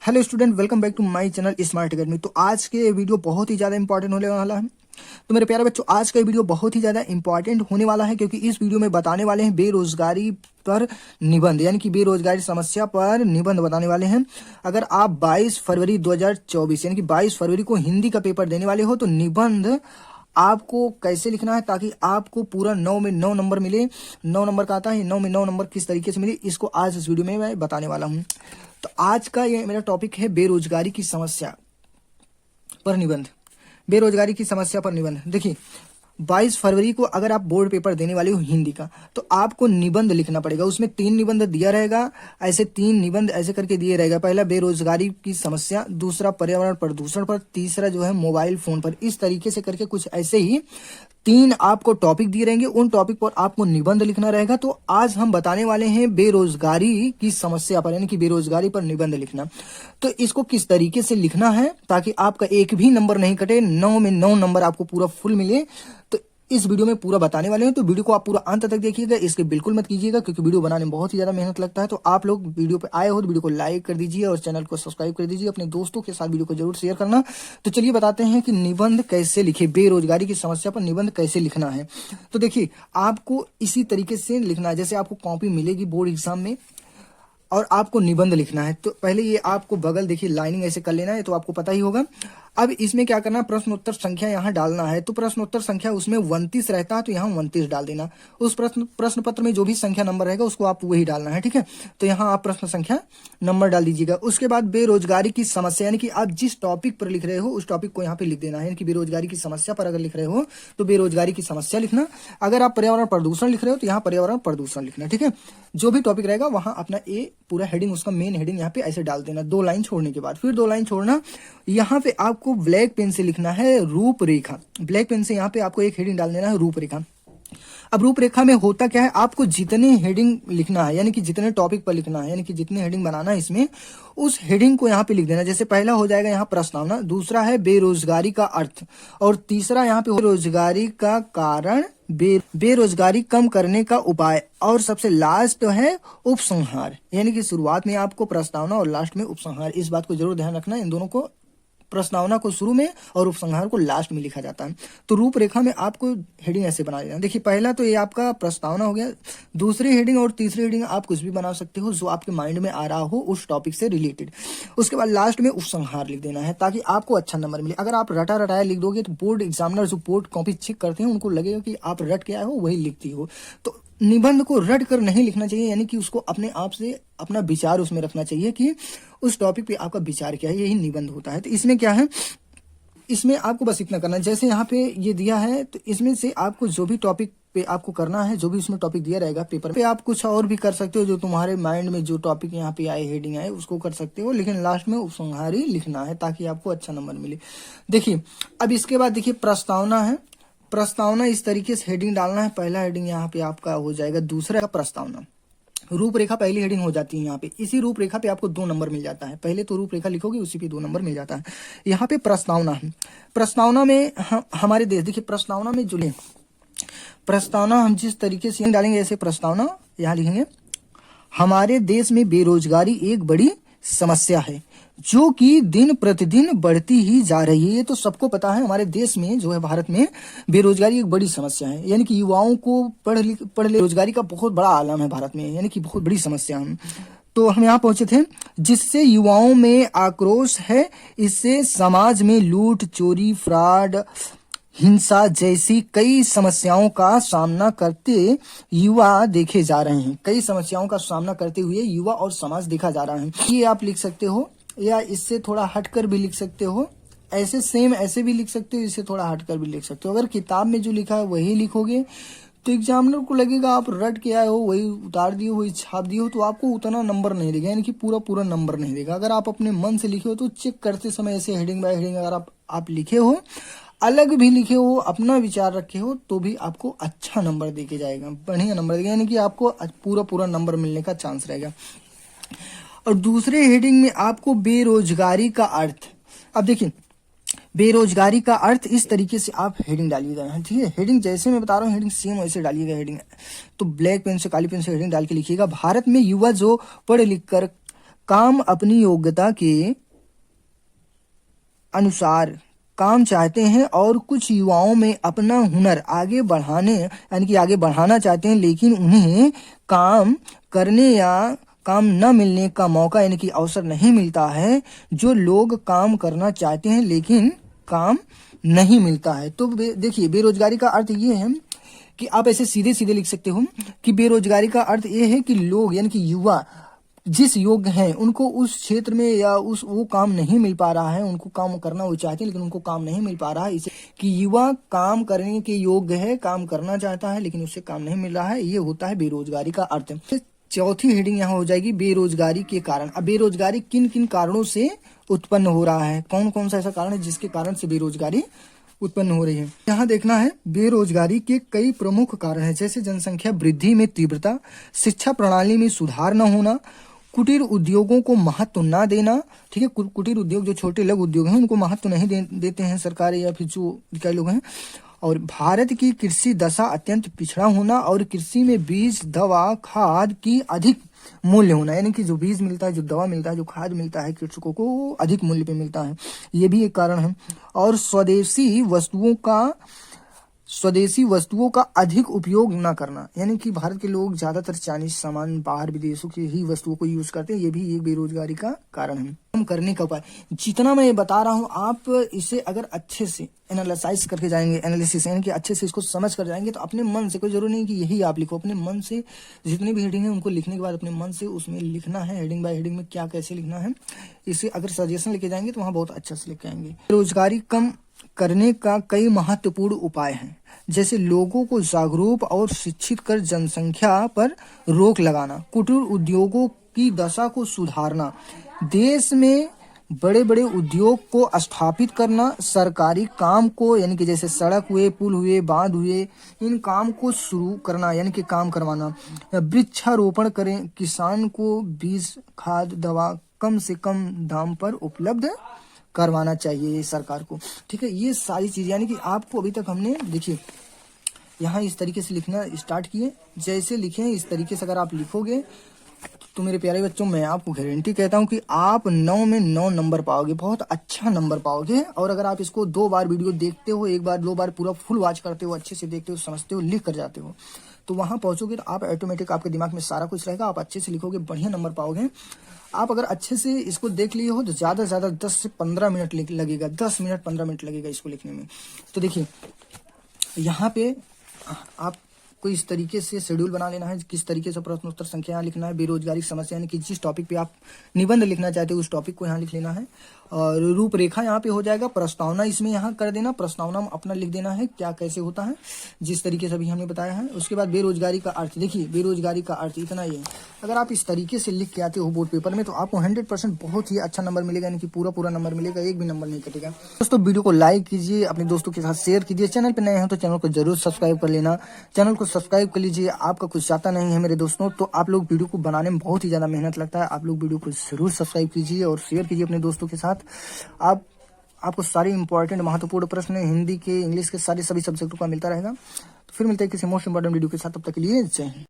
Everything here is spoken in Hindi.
Hello student, welcome back to my channel Smart Academy. तो आज के वीडियो बहुत ही ज़्यादा इंपॉर्टेंट होने वाला है। तो मेरे प्यारे बच्चों, आज का वीडियो बहुत ही ज़्यादा इंपॉर्टेंट होने वाला है क्योंकि इस वीडियो में बताने वाले हैं बेरोजगारी पर निबंध, यानी कि बेरोजगारी समस्या पर निबंध बताने वाले हैं। अगर आप 22 फरवरी 2024 यानी कि 22 फरवरी को हिंदी का पेपर देने वाले हो तो निबंध आपको कैसे लिखना है ताकि आपको पूरा 9 में 9 नंबर मिले। 9 नंबर का आता है, 9 में 9 नंबर किस तरीके से मिले इसको आज इस वीडियो में मैं बताने वाला हूँ। तो आज का ये मेरा टॉपिक है बेरोजगारी की समस्या पर निबंध। बेरोजगारी की समस्या पर निबंध। देखिए 22 फरवरी को अगर आप बोर्ड पेपर देने वाले हो हिंदी का तो आपको निबंध लिखना पड़ेगा। उसमें 3 निबंध दिया रहेगा, ऐसे 3 निबंध ऐसे करके दिए रहेगा। पहला बेरोजगारी की समस्या, दूसरा पर्यावरण प्रदूषण पर, तीसरा जो है मोबाइल फोन पर। इस तरीके से करके कुछ ऐसे ही 3 आपको टॉपिक दिए रहेंगे, उन टॉपिक पर आपको निबंध लिखना रहेगा। तो आज हम बताने वाले हैं बेरोजगारी की समस्या पर, यानी कि बेरोजगारी पर निबंध लिखना। तो इसको किस तरीके से लिखना है ताकि आपका एक भी नंबर नहीं कटे, 9 में 9 नंबर आपको पूरा फुल मिले, तो इस वीडियो में पूरा बताने वाले हैं। तो वीडियो को आप पूरा अंत तक देखिएगा, इसके बिल्कुल मत कीजिएगा क्योंकि वीडियो बनाने में बहुत ही ज्यादा मेहनत लगता है। तो आप लोग वीडियो पे आए हो तो वीडियो को लाइक कर दीजिए और चैनल को सब्सक्राइब कर दीजिए। अपने दोस्तों के साथ वीडियो को जरूर शेयर करना। तो चलिए बताते हैं कि निबंध कैसे लिखे, बेरोजगारी की समस्या पर निबंध कैसे लिखना है। तो देखिए आपको इसी तरीके से लिखना है जैसे आपको कॉपी मिलेगी बोर्ड एग्जाम में और आपको निबंध लिखना है। तो पहले ये आपको बगल देखिए लाइनिंग ऐसे कर लेना है, तो आपको पता ही होगा। अब इसमें क्या करना है, प्रश्नोत्तर संख्या यहाँ डालना है। तो प्रश्नोत्तर संख्या उसमें 29 रहता है तो यहाँ 29 डाल देना। उस प्रश्न पत्र में जो भी संख्या नंबर रहेगा उसको आप वही डालना है, ठीक है। तो यहाँ आप प्रश्न संख्या नंबर डाल दीजिएगा। उसके बाद बेरोजगारी की समस्या, यानी कि आप जिस टॉपिक पर लिख रहे हो उस टॉपिक को यहाँ पे लिख देना है। यानी कि बेरोजगारी की समस्या पर अगर लिख रहे हो तो बेरोजगारी की समस्या लिखना। अगर आप पर्यावरण प्रदूषण लिख रहे हो तो यहाँ पर्यावरण प्रदूषण लिखना, ठीक है। जो भी टॉपिक रहेगा वहां अपना ए पूरा हेडिंग, उसका मेन हेडिंग यहाँ पे ऐसे डाल देना। 2 लाइन छोड़ने के बाद फिर 2 लाइन छोड़ना। यहाँ पे आपको ब्लैक पेन से लिखना है रूपरेखा। ब्लैक पेन से यहाँ पे आपको एक हेडिंग डाल देना है रूपरेखा। अब रूपरेखा में होता क्या है, आपको जितने हेडिंग लिखना है यानी कि जितने टॉपिक पर लिखना है, यानी कि जितने हेडिंग बनाना है इसमें, उस हेडिंग को यहाँ पे लिख देना। जैसे पहला हो जाएगा यहाँ प्रस्तावना, दूसरा है बेरोजगारी का अर्थ, और तीसरा यहाँ पे बेरोजगारी का कारण, बेरोजगारी कम करने का उपाय, और सबसे लास्ट है उपसंहार। यानी कि शुरुआत में आपको प्रस्तावना और लास्ट में उपसंहार। इस बात को जरूर ध्यान रखना, इन दोनों को, प्रस्तावना को शुरू में और उपसंहार को लास्ट में लिखा जाता है। तो रूपरेखा में आपको हेडिंग ऐसे बना देना। देखिए पहला तो ये आपका प्रस्तावना हो गया, दूसरी हेडिंग और तीसरी हेडिंग आप कुछ भी बना सकते हो जो आपके माइंड में आ रहा हो उस टॉपिक से रिलेटेड। उसके बाद लास्ट में उपसंहार लिख देना है ताकि आपको अच्छा नंबर मिले। अगर आप रटा रटाया लिख दोगे तो बोर्ड एग्जामिनर जो बोर्ड कॉपी चेक करते हैं उनको लगेगा कि आप रट के आए हो वही लिखती हो। तो निबंध को रट कर नहीं लिखना चाहिए, यानी कि उसको अपने आप से अपना विचार उसमें रखना चाहिए कि उस टॉपिक पे आपका विचार क्या है, यही निबंध होता है। तो इसमें क्या है, इसमें आपको बस इतना करना है। जैसे यहाँ पे ये दिया है तो इसमें से आपको जो भी टॉपिक पे आपको करना है, जो भी उसमें टॉपिक दिया रहेगा पेपर पे, आप कुछ और भी कर सकते हो जो तुम्हारे माइंड में जो टॉपिक यहाँ पे आए, हेडिंग आए, उसको कर सकते हो, लेकिन लास्ट में उपसंहार ही लिखना है ताकि आपको अच्छा नंबर मिले। देखिए अब इसके बाद देखिए प्रस्तावना है। प्रस्तावना इस तरीके से हेडिंग डालना है। पहला हेडिंग यहाँ पे आपका हो जाएगा, दूसरा प्रस्तावना। रूपरेखा पहली हेडिंग हो जाती है यहाँ पे। इसी रूपरेखा पे आपको 2 नंबर मिल जाता है। पहले तो रूपरेखा लिखोगे उसी पे 2 नंबर मिल जाता है। यहाँ पे प्रस्तावना है। प्रस्तावना में हमारे देश, देखिए प्रस्तावना में जो प्रस्तावना हम जिस तरीके से डालेंगे, ऐसे प्रस्तावना यहाँ लिखेंगे, हमारे देश में बेरोजगारी एक बड़ी समस्या है जो कि दिन प्रतिदिन बढ़ती ही जा रही है। ये तो सबको पता है, हमारे देश में जो है भारत में बेरोजगारी एक बड़ी समस्या है। यानी कि युवाओं को पढ़ बेरोजगारी का बहुत बड़ा आलम है भारत में, यानी कि बहुत बड़ी समस्या है। तो हम यहाँ पहुंचे थे, जिससे युवाओं में आक्रोश है। इससे समाज में लूट, चोरी, फ्रॉड, हिंसा जैसी कई समस्याओं का सामना करते युवा देखे जा रहे हैं। कई समस्याओं का सामना करते हुए युवा और समाज देखा जा रहा है। ये आप लिख सकते हो, या इससे थोड़ा हटकर भी लिख सकते हो, ऐसे सेम ऐसे भी लिख सकते हो, इससे थोड़ा हटकर भी लिख सकते हो। अगर किताब में जो लिखा है वही लिखोगे तो एग्जामिनर को लगेगा आप रट के आए हो, वही उतार दिए, वही छाप दिए हो, तो आपको उतना नंबर नहीं देगा, यानी कि पूरा नंबर नहीं देगा। अगर आप अपने मन से लिखे हो तो चेक करते समय ऐसे हेडिंग बाय हेडिंग अगर आप लिखे हो, अलग भी लिखे हो, अपना विचार रखे हो, तो भी आपको अच्छा नंबर देके जाएगा, बढ़िया नंबर देगा, यानी कि आपको पूरा नंबर मिलने का चांस रहेगा। और दूसरे हेडिंग में आपको बेरोजगारी का अर्थ। अब देखिए बेरोजगारी का अर्थ इस तरीके से आप हेडिंग डालिएगा, ठीक है। हेडिंग जैसे मैं बता रहा हूँ हेडिंग सेम वैसे डालिएगा। हेडिंग तो ब्लैक पेन से काली पेन से हेडिंग डाल के लिखिएगा, भारत में युवा जो पढ़ लिख कर काम अपनी योग्यता के अनुसार काम चाहते हैं और कुछ युवाओं में अपना हुनर आगे बढ़ाने यानी कि आगे बढ़ाना चाहते हैं, लेकिन उन्हें काम करने या काम न मिलने का मौका यानी कि अवसर नहीं मिलता है। जो लोग काम करना चाहते हैं लेकिन काम नहीं मिलता है। तो देखिए, बेरोजगारी का अर्थ ये है कि आप ऐसे सीधे सीधे लिख सकते हो कि बेरोजगारी का अर्थ ये है कि लोग यानी कि युवा जिस योग्य हैं उनको उस क्षेत्र में या उस वो काम नहीं मिल पा रहा है, उनको काम करना वो चाहते हैं लेकिन उनको काम नहीं मिल पा रहा है। इसे कि युवा काम करने के योग्य है, काम करना चाहता है लेकिन उससे काम नहीं मिल रहा है, ये होता है बेरोजगारी का अर्थ। चौथी हेडिंग यहाँ हो जाएगी बेरोजगारी के कारण। अब बेरोजगारी किन किन कारणों से उत्पन्न हो रहा है, कौन कौन सा ऐसा कारण है जिसके कारण से बेरोजगारी उत्पन्न हो रही है। यहाँ देखना है बेरोजगारी के कई प्रमुख कारण हैं, जैसे जनसंख्या वृद्धि में तीव्रता, शिक्षा प्रणाली में सुधार न होना, कुटीर उद्योगों को महत्व न देना। ठीक है, कुटीर उद्योग जो छोटे लघु उद्योग हैं उनको महत्व नहीं देते हैं सरकार या फिर जो कई लोग हैं। और भारत की कृषि दशा अत्यंत पिछड़ा होना और कृषि में बीज, दवा, खाद की अधिक मूल्य होना, यानी कि जो बीज मिलता है, जो दवा मिलता है, जो खाद मिलता है कृषकों को वो अधिक मूल्य पे मिलता है, ये भी एक कारण है। और स्वदेशी वस्तुओं का अधिक उपयोग न करना, यानी कि भारत के लोग ज्यादातर चाइनीज सामान, बाहर विदेशों की ही वस्तुओं को यूज करते हैं, ये भी एक बेरोजगारी का कारण है। कम करने का उपाय, जितना मैं बता रहा हूँ आप इसे अगर अच्छे से एनालिसाइज करके जाएंगे, एनालिसिस यानी कि अच्छे से इसको समझ कर जाएंगे, तो अपने मन से, कोई जरूरी नहीं कि यही आप लिखो, अपने मन से जितनी भी हेडिंग है उनको लिखने के बाद अपने मन से उसमें लिखना है, हेडिंग बाय हेडिंग में क्या कैसे लिखना है। इसे अगर सजेशन लेके जाएंगे तो वहाँ बहुत अच्छा से लिख आएंगे। बेरोजगारी कम करने का कई महत्वपूर्ण उपाय हैं, जैसे लोगों को जागरूक और शिक्षित कर जनसंख्या पर रोक लगाना, कुटीर उद्योगों की दशा को सुधारना, देश में बड़े बड़े उद्योग को स्थापित करना, सरकारी काम को यानी कि जैसे सड़क हुए, पुल हुए, बांध हुए, इन काम को शुरू करना यानी कि काम करवाना, वृक्षारोपण करें, किसान को बीज, खाद, दवा कम से कम दाम पर उपलब्ध करवाना चाहिए सरकार को। ठीक है, ये सारी चीज यानी कि आपको अभी तक हमने देखिए यहाँ इस तरीके से लिखना स्टार्ट किए, जैसे लिखे इस तरीके से अगर आप लिखोगे तो मेरे प्यारे बच्चों मैं आपको गारंटी कहता हूँ कि आप 9 में 9 नंबर पाओगे, बहुत अच्छा नंबर पाओगे। और अगर आप इसको 2 बार वीडियो देखते हो, 1 बार 2 बार पूरा फुल वॉच करते हो, अच्छे से देखते हो, समझते हो, लिख कर जाते हो, तो वहां पहुंचोगे तो आप ऑटोमेटिक आपके दिमाग में सारा कुछ रहेगा, आप अच्छे से लिखोगे, बढ़िया नंबर पाओगे। आप अगर अच्छे से इसको देख लिए हो तो ज्यादा से ज्यादा 10 से 15 मिनट लगेगा, 10 मिनट 15 मिनट लगेगा इसको लिखने में। तो देखिए यहाँ पे आपको इस तरीके से शेड्यूल बना लेना है, किस तरीके से प्रश्न उत्तर संख्या यहाँ लिखना है, बेरोजगारी समस्या यानी कि जिस टॉपिक पे आप निबंध लिखना चाहते हो उस टॉपिक को यहाँ लिख लेना है। और रूपरेखा यहाँ पे हो जाएगा, प्रस्तावना इसमें यहाँ कर देना, प्रस्तावना में अपना लिख देना है क्या कैसे होता है, जिस तरीके से अभी हमने बताया है। उसके बाद बेरोजगारी का अर्थ, देखिए बेरोजगारी का अर्थ इतना ही है, अगर आप इस तरीके से लिख के आते हो बोर्ड पेपर में तो आपको 100% बहुत ही अच्छा नंबर मिलेगा, यानी कि पूरा नंबर मिलेगा, एक भी नंबर नहीं कटेगा। दोस्तों वीडियो को लाइक कीजिए, अपने दोस्तों के साथ शेयर कीजिए, चैनल पर नए हैं तो चैनल को जरूर सब्सक्राइब कर लेना, चैनल को सब्सक्राइब कर लीजिए। आपका कुछ जाता नहीं है मेरे दोस्तों, तो आप लोग वीडियो को बनाने में बहुत ही ज्यादा मेहनत लगता है, आप लोग वीडियो को जरूर सब्सक्राइब कीजिए और शेयर कीजिए अपने दोस्तों के साथ। आपको सारे इंपॉर्टेंट महत्वपूर्ण प्रश्न हिंदी के, इंग्लिश के, सारे सभी सब्जेक्टों का मिलता रहेगा। तो फिर मिलते हैं किसी मोस्ट इंपॉर्टेंट वीडियो के साथ, तब तक के लिए जय हिंद।